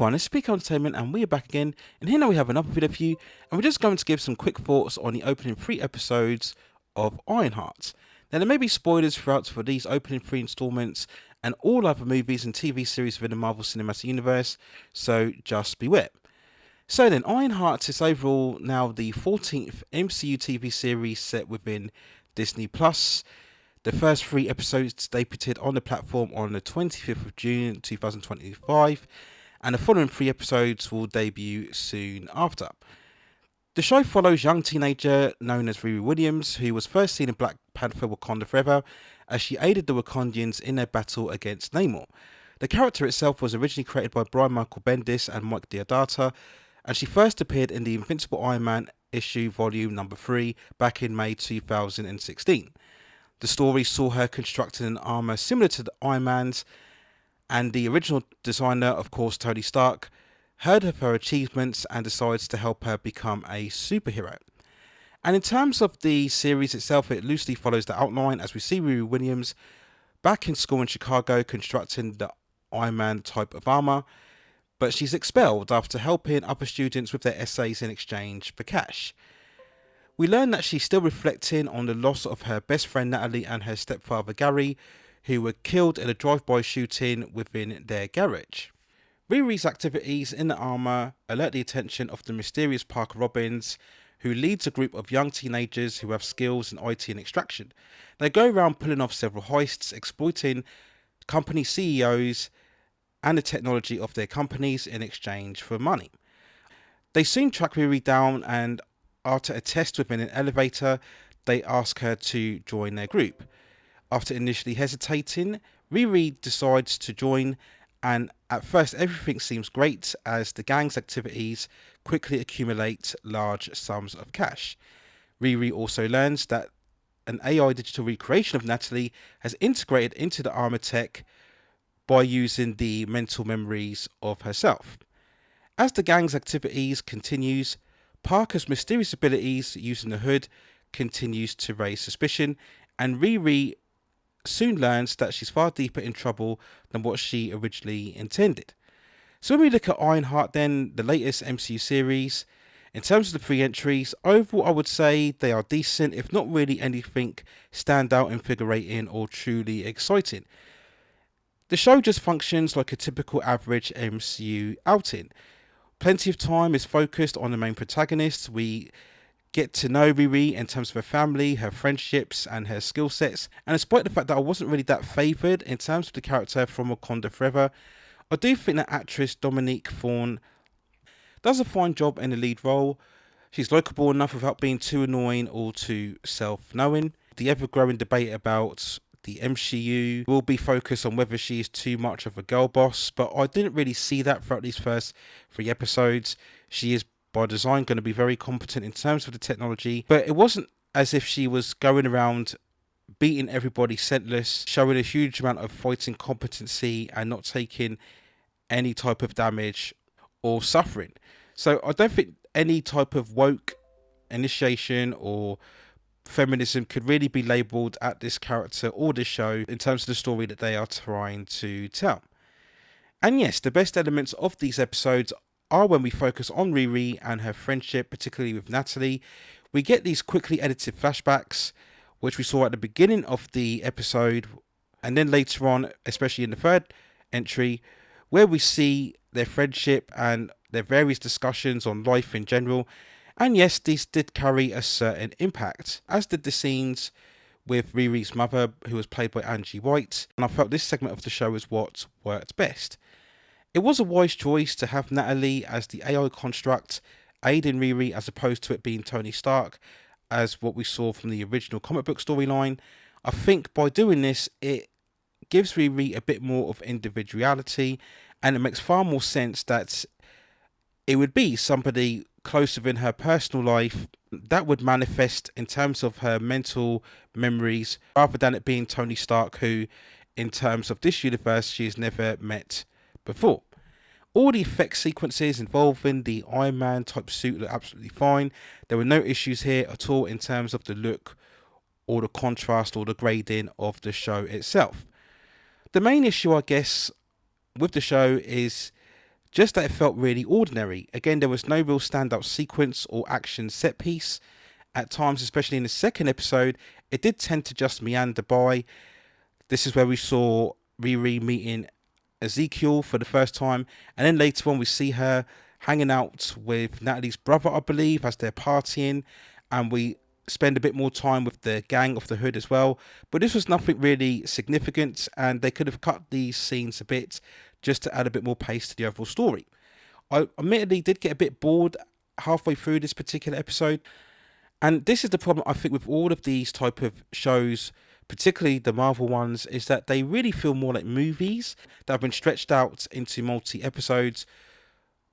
everyone, it's Speak Entertainment and we are back again, and here now we have another video for you, and we're just going to give some quick thoughts on the opening 3 episodes of Ironheart. Now there may be spoilers throughout for these opening 3 installments and all other movies and TV series within the Marvel Cinematic Universe, so just beware. So then, Ironheart is overall now the 14th MCU TV series set within Disney Plus. The first 3 episodes debuted on the platform on the 25th of June 2025, and the following 3 episodes will debut soon after. The show follows young teenager known as Riri Williams, who was first seen in Black Panther Wakanda Forever as she aided the Wakandians in their battle against Namor. The character itself was originally created by Brian Michael Bendis and Mike Deodato, and she first appeared in the Invincible Iron Man issue volume number 3 back in May 2016. The story saw her constructing an armour similar to the Iron Man's, and the original designer, of course Tony Stark, heard of her achievements and decides to help her become a superhero. And in terms of the series itself, it loosely follows the outline as we see Riri Williams back in school in Chicago constructing the Iron Man type of armour, but she's expelled after helping other students with their essays in exchange for cash. We learn that she's still reflecting on the loss of her best friend Natalie and her stepfather Gary, who were killed in a drive-by shooting within their garage. Riri's activities in the armour alert the attention of the mysterious Parker Robbins, who leads a group of young teenagers who have skills in IT and extraction. They go around pulling off several heists, exploiting company CEOs and the technology of their companies in exchange for money. They soon track Riri down, and after a test within an elevator, they ask her to join their group. After initially hesitating, Riri decides to join, and at first everything seems great as the gang's activities quickly accumulate large sums of cash. Riri also learns that an AI digital recreation of Natalie has integrated into the armor tech by using the mental memories of herself. As the gang's activities continues, Parker's mysterious abilities using the hood continues to raise suspicion, and Riri soon learns that she's far deeper in trouble than what she originally intended. So when we look at Ironheart then, the latest MCU series, in terms of the 3 entries, overall I would say they are decent, if not really anything stand out, invigorating or truly exciting. The show just functions like a typical average MCU outing. Plenty of time is focused on the main protagonist. We get to know Riri in terms of her family, her friendships and her skill sets, and despite the fact that I wasn't really that favoured in terms of the character from Wakanda Forever, I do think that actress Dominique Thorne does a fine job in the lead role. She's likeable enough without being too annoying or too self-knowing. The ever-growing debate about the MCU will be focused on whether she is too much of a girl boss, but I didn't really see that throughout these first 3 episodes. She is by design going to be very competent in terms of the technology, but it wasn't as if she was going around beating everybody senseless, showing a huge amount of fighting competency and not taking any type of damage or suffering. So I don't think any type of woke initiation or feminism could really be labelled at this character or this show in terms of the story that they are trying to tell. And yes, the best elements of these episodes are when we focus on Riri and her friendship, particularly with Natalie. We get these quickly edited flashbacks, which we saw at the beginning of the episode, and then later on, especially in the 3rd entry, where we see their friendship and their various discussions on life in general. And yes, these did carry a certain impact, as did the scenes with Riri's mother, who was played by Angie White, and I felt this segment of the show is what worked best. It was a wise choice to have Natalie as the AI construct aiding Riri, as opposed to it being Tony Stark, as what we saw from the original comic book storyline. I think by doing this, it gives Riri a bit more of individuality, and it makes far more sense that it would be somebody close within her personal life that would manifest in terms of her mental memories, rather than it being Tony Stark, who in terms of this universe she has never met before. All the effect sequences involving the Iron Man type suit look absolutely fine. There were no issues here at all in terms of the look or the contrast or the grading of the show itself. The main issue, I guess, with the show is just that it felt really ordinary. Again, there was no real standout sequence or action set piece. At times, especially in the second episode, it did tend to just meander by. This is where we saw Riri meeting Ezekiel for the first time, and then later on we see her hanging out with Natalie's brother, I believe, as they're partying, and we spend a bit more time with the gang of the hood as well. But this was nothing really significant, and they could have cut these scenes a bit just to add a bit more pace to the overall story. I admittedly did get a bit bored halfway through this particular episode, and this is the problem I think with all of these type of shows, particularly the Marvel ones, is that they really feel more like movies that have been stretched out into multi-episodes,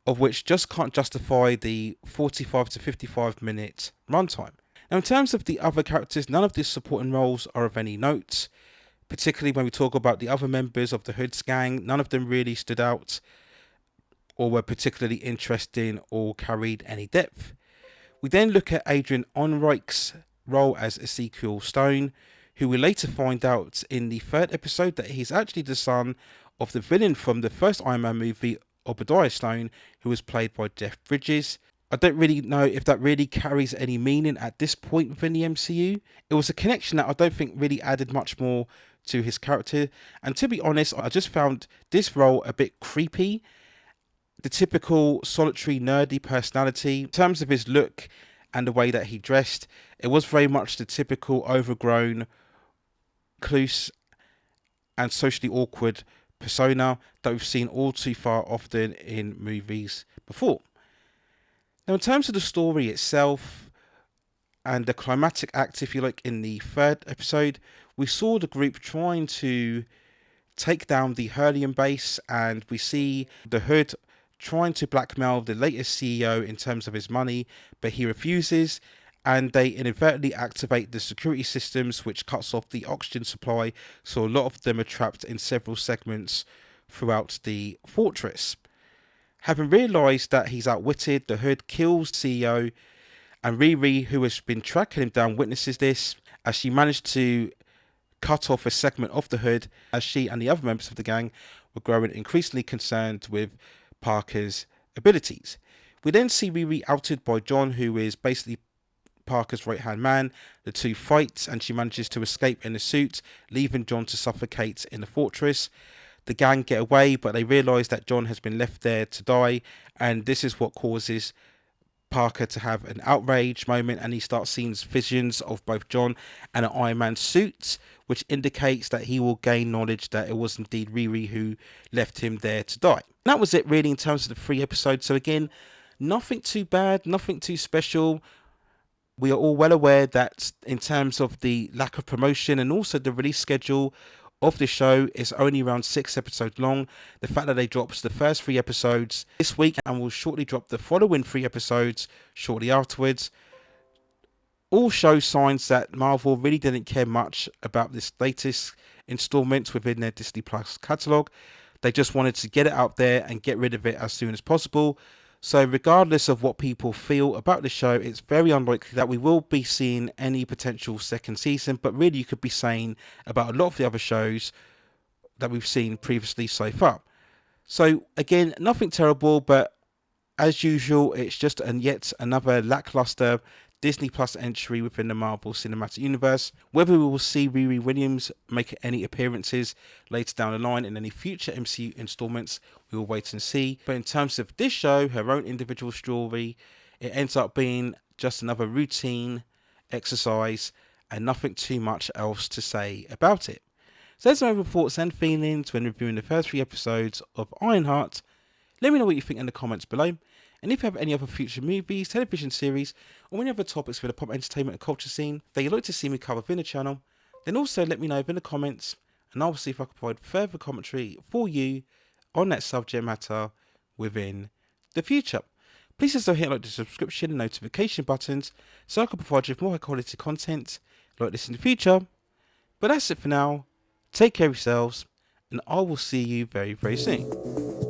of which just can't justify the 45 to 55 minute runtime. Now, in terms of the other characters, none of these supporting roles are of any note, particularly when we talk about the other members of the Hood's gang. None of them really stood out or were particularly interesting or carried any depth. We then look at Adrian Onreich's role as Ezekiel Stone, who we later find out in the third episode that he's actually the son of the villain from the first Iron Man movie, Obadiah Stone, who was played by Jeff Bridges. I don't really know if that really carries any meaning at this point within the MCU. It was a connection that I don't think really added much more to his character, and to be honest, I just found this role a bit creepy. The typical solitary nerdy personality, in terms of his look and the way that he dressed, it was very much the typical overgrown, recluse and socially awkward persona that we've seen all too far often in movies before. Now, in terms of the story itself and the climatic act, if you like, in the third episode, we saw the group trying to take down the Hurlian base, and we see the Hood trying to blackmail the latest CEO in terms of his money, but he refuses, and they inadvertently activate the security systems, which cuts off the oxygen supply, so a lot of them are trapped in several segments throughout the fortress. Having realised that he's outwitted, the Hood kills the CEO, and Riri, who has been tracking him down, witnesses this as she managed to cut off a segment of the Hood, as she and the other members of the gang were growing increasingly concerned with Parker's abilities. We then see Riri outed by John, who is basically Parker's right hand man. The two fight, and she manages to escape in a suit, leaving John to suffocate in the fortress. The gang get away, but they realise that John has been left there to die, and this is what causes Parker to have an outrage moment, and he starts seeing visions of both John and an Iron Man suit, which indicates that he will gain knowledge that it was indeed Riri who left him there to die. And that was it really in terms of the 3 episodes. So again, nothing too bad, nothing too special. We are all well aware that in terms of the lack of promotion and also the release schedule of the show is only around 6 episodes long. The fact that they dropped the first 3 episodes this week and will shortly drop the following 3 episodes shortly afterwards all show signs that Marvel really didn't care much about this latest installment within their Disney Plus catalogue. They just wanted to get it out there and get rid of it as soon as possible. So regardless of what people feel about the show, it's very unlikely that we will be seeing any potential second season, but really you could be saying about a lot of the other shows that we've seen previously so far. So again, nothing terrible, but as usual, it's just yet another lackluster Disney Plus entry within the Marvel Cinematic Universe. Whether we will see Riri Williams make any appearances later down the line in any future MCU installments, we will wait and see. But in terms of this show, her own individual story, it ends up being just another routine exercise and nothing too much else to say about it. So there's my thoughts and feelings when reviewing the first 3 episodes of Ironheart. Let me know what you think in the comments below. And if you have any other future movies, television series, or any other topics for the pop entertainment and culture scene that you'd like to see me cover within the channel, then also let me know in the comments, and I'll see if I can provide further commentary for you on that subject matter within the future. Please also hit like the subscription and notification buttons so I can provide you with more high quality content like this in the future. But that's it for now. Take care of yourselves, and I will see you very, very soon.